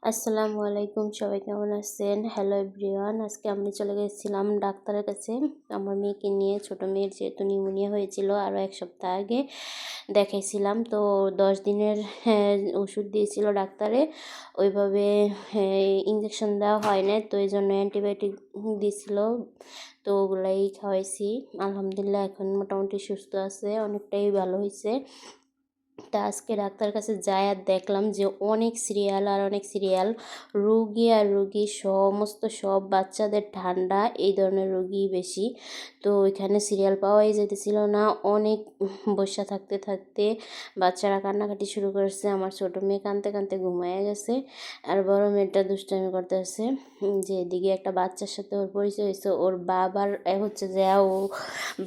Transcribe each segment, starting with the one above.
আসসালামু আলাইকুম, সবাই কেমন আছেন? হ্যালো এভরিওয়ান, আজকে আমি চলে গেছিলাম ডাক্তারের কাছে আমার মেয়েকে নিয়ে। ছোটো মেয়ের যেহেতু নিউমোনিয়া হয়েছিল আরও এক সপ্তাহ আগে দেখাইছিলাম, তো 10 দিনের ওষুধ দিয়েছিল ডাক্তারে। ওইভাবে ইঞ্জেকশন দেওয়া হয় না, তো এই জন্য অ্যান্টিবায়োটিক দিয়েছিল, তো ওগুলাই খাওয়াইছি। আলহামদুলিল্লাহ এখন মোটামুটি সুস্থ আছে, অনেকটাই ভালো হয়েছে। তা আজকে ডাক্তার কাছে যাই আর দেখলাম যে অনেক সিরিয়াল আর অনেক সিরিয়াল, রুগী আর রুগী সব বাচ্চাদের ঠান্ডা এই ধরনের রুগী বেশি। তো ওইখানে সিরিয়াল পাওয়াই যেতেছিল না, অনেক বসা থাকতে থাকতে বাচ্চারা কান্নাকাটি শুরু করেছে। আমার ছোটো মেয়ে কাঁদতে কাঁদতে ঘুমায় গেছে, আর বড় মেয়েটা দুষ্টামি করতেছে। যে এদিকে একটা বাচ্চার সাথে ওর পরিচয় হয়েছে, ওর বাবার হচ্ছে যে ও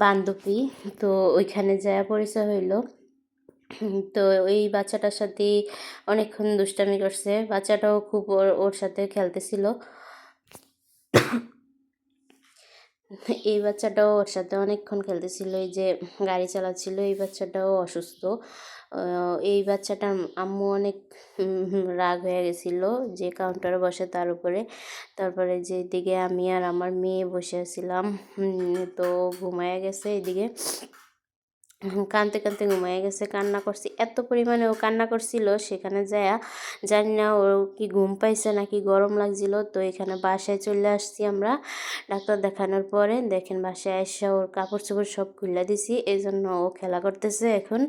বান্ধবী, তো ওইখানে যা পরিচয় হইলো। তো ওই বাচ্চাটার সাথে অনেকক্ষণ দুষ্টামি করছে, বাচ্চাটাও খুব ওর সাথে খেলতেছিল। এই বাচ্চাটাও ওর সাথে অনেকক্ষণ খেলতেছিল, এই যে গাড়ি চালাচ্ছিল। এই বাচ্চাটাও অসুস্থ। এই বাচ্চাটার আম্মু অনেক রাগ হয়ে গেছিলো যে কাউন্টারে বসে তার উপরে। তারপরে যে এদিকে আমি আর আমার মেয়ে বসে আছিলাম, তো ঘুমায় গেছে। এদিকে কাঁদতে কাঁদতে ঘুমায় গেছে, কান্না করছি এত পরিমাণে ও কান্না করছিল। সেখানে যায়া জানি না ও কি ঘুম পাইছে নাকি গরম লাগছিল, তো এখানে বাসায় চলে আসছি আমরা ডাক্তার দেখানোর পরে। দেখেন বাসায় এসে ওর কাপড় চোপড় সব খুলে দিছি, এই জন্য ও খেলা করতেছে। এখন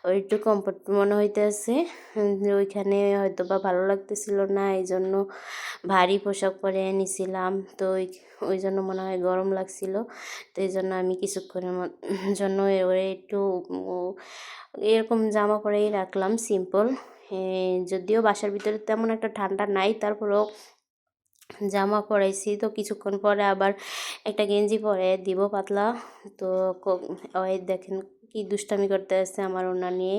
ওর একটু কমফোর্ট মনে হইতেছে, ওইখানে হয়তো বা ভালো লাগতেছিল না, এই জন্য ভারী পোশাক পরে নিছিলাম, তো ওই জন্য মনে হয় গরম লাগছিল। তো এই জন্য আমি কিছুক্ষণের জন্য ওরে একটু এরকম জামা পরেই রাখলাম সিম্পল। যদিও বাসার ভিতরে তেমন একটা ঠান্ডা নাই, তারপরেও জামা পরাইছি। তো কিছুক্ষণ পরে আবার একটা গেঞ্জি পরে দিব পাতলা। তো ওই দেখেন কি দুষ্টামি করতে আসছে আমার ওনা নিয়ে,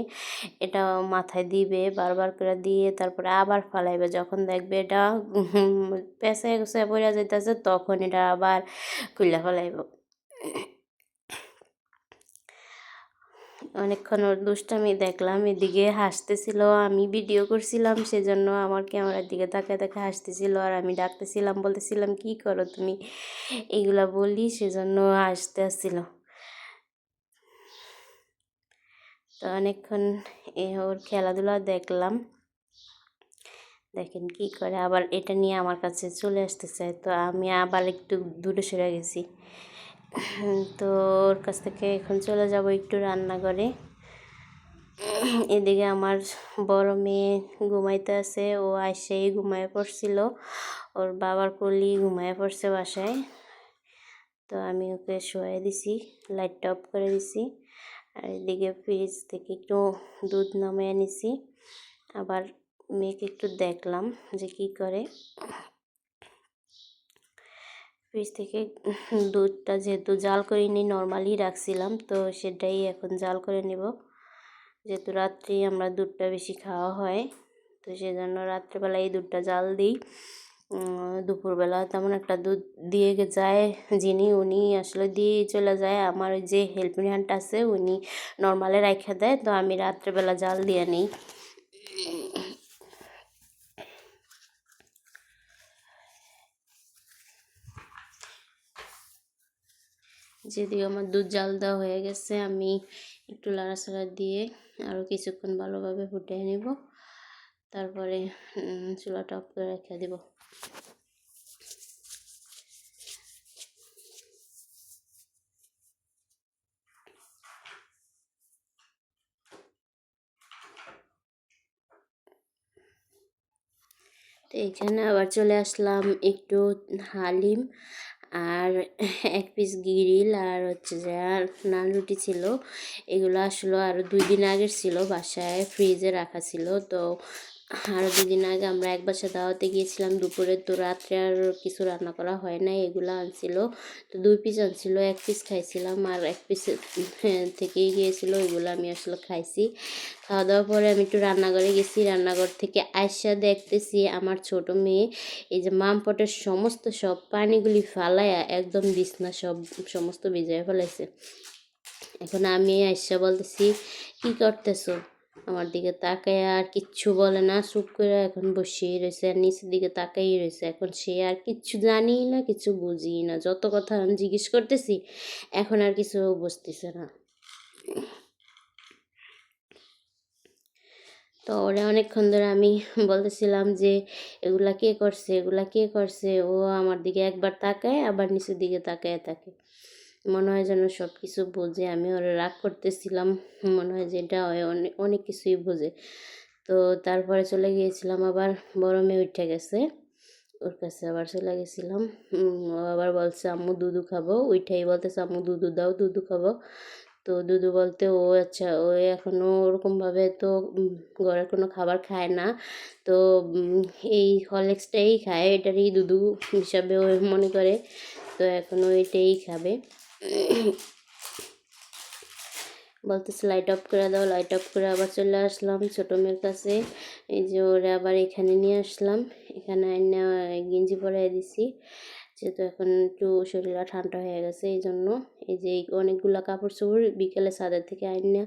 এটা মাথায় দিবে বারবার করে দিয়ে তারপরে আবার ফালাইবে। যখন দেখবে এটা পেঁচায় গুছায় পড়ে যেতেছে তখন এটা আবার খুলে ফেলাইব। অনেকক্ষণ ওর দুষ্টামি দেখলাম, এদিকে হাসতেছিল, আমি ভিডিও করছিলাম সেজন্য আমার ক্যামেরার দিকে তাকায় তাকায় হাসতেছিল, আর আমি ডাকতেছিলাম বলতেছিলাম কি করো তুমি, এইগুলা বলি সেজন্য হাসতে আসছিল। তো অনেকক্ষণ ওর খেলাধুলা দেখলাম। দেখেন কি করে, আবার এটা নিয়ে আমার কাছে চলে আসতে চায়, তো আমি আবার একটু দূরে সরে গেছি। তো ওর কাছ থেকে এখন চলে যাব একটু রান্নাঘরে। এদিকে আমার বড় মেয়ে ঘুমাইতে আছে, ও আইসেই ঘুমায় পড়ছিল, ওর বাবার কোলেই ঘুমায় পড়ছে বাসায়। তো আমি ওকে শোয়াই দিছি, লাইটটা অফ করে দিছি। আর এদিকে ফ্রিজ থেকে একটু দুধ নামিয়ে নিছি। আবার মেয়েকে একটু দেখলাম যে কি করে। ফ্রিজ থেকে দুধটা যেহেতু জাল করে নিই, নর্মালি রাখছিলাম, তো সেটাই এখন জাল করে নেব। যেহেতু রাত্রি আমরা দুধটা বেশি খাওয়া হয়, তো সেজন্য রাত্রেবেলা এই দুধটা জাল দিই। দুপুরবেলা তেমন একটা দুধ দিয়ে যায় যিনি, উনি আসলে দিয়ে চলে যায়। আমার ওই যে হেল্পিং হ্যান্ড আছে উনি নর্মালে রাখা দেয়, তো আমি রাত্রেবেলা জাল দিয়ে নিই। যদিও আমার দুধ জাল দেওয়া হয়ে গেছে, আমি একটু লাড়াচাড়া দিয়ে আরও কিছুক্ষণ ভালোভাবে ফুটিয়ে নেব, তারপরে চুলাটা অফ করে রেখে দেব। তো এইখানে আবার চলে আসলাম একটু হালিম আর 1 পিস গ্রিল আর হচ্ছে যে নান রুটি ছিল। এগুলো আসলে আরও 2 দিন আগের ছিল, বাসায় ফ্রিজে রাখা ছিল। তো আরও 2 দিন আগে আমরা এক বাসায় দাওয়াতে গিয়েছিলাম দুপুরে, তো রাত্রে আর কিছু রান্না করা হয় নাই, এগুলো আনছিল। তো 2 পিস আনছিল, 1 পিস খাইছিলাম আর 1 পিস থেকেই গিয়েছিল, ওইগুলো আমি আসলে খাইছি। খাওয়া দাওয়ার পরে আমি একটু রান্নাঘরে গেছি, রান্নাঘর থেকে আইসা দেখতেছি আমার ছোট মেয়ে এই যে মামপটের সমস্ত সব পানিগুলি ফালাইয়া একদম বিছনা সমস্ত ভিজায় ফেলাইছে। এখন আমি আইসা বলতেছি কি করতেছো, আমার দিকে তাকায় আর কিচ্ছু বলে না, চুপ করে এখন বসেই রয়েছে আর নিচের দিকে তাকাই রয়েছে। এখন সে আর কিচ্ছু জানি না, কিছু বুঝি না, যত কথা আমি জিজ্ঞেস করতেছি এখন আর কিছু বুঝতেছে না। তো ওরে অনেকক্ষণ ধরে আমি বলতেছিলাম যে এগুলা কে করছে, এগুলা কে করছে। ও আমার দিকে একবার তাকায় আবার নিচের দিকে তাকায় থাকে, মনে হয় যেন সব কিছু বোঝে। আমি ওরে রাগ করতেছিলাম, মনে হয় যে এটা অনেক অনেক কিছুই বোঝে। তো তারপরে চলে গিয়েছিলাম, আবার বড় মেয়ে উঠে গেছে, ওর কাছে আবার চলে গেছিলাম। ও আবার বলছে আম্মু দুধু খাবো, ওইটাই বলতেছে আম্মু দুধু দাও, দুধু খাবো। তো দুধু বলতে ও আচ্ছা, ও এখনও ওরকমভাবে তো ঘরের কোনো খাবার খায় না। তো এই হরলিক্সটাই খায়, এটারই দুধু হিসাবে ও মনে করে। তো এখন ও এটাই খাবে। বলতেছে লাইট অফ করে দাও, লাইট অফ করে আবার চলে আসলাম ছোটো মেয়ের কাছে। এই যে ওরা আবার এখানে নিয়ে আসলাম, এখানে আইনা গেঞ্জি পরাই দিছি, যেহেতু এখন একটু শরীরটা ঠান্ডা হয়ে গেছে এই জন্য। এই যে অনেকগুলো কাপড় চোপড় বিকেলে ছাদের থেকে আইনা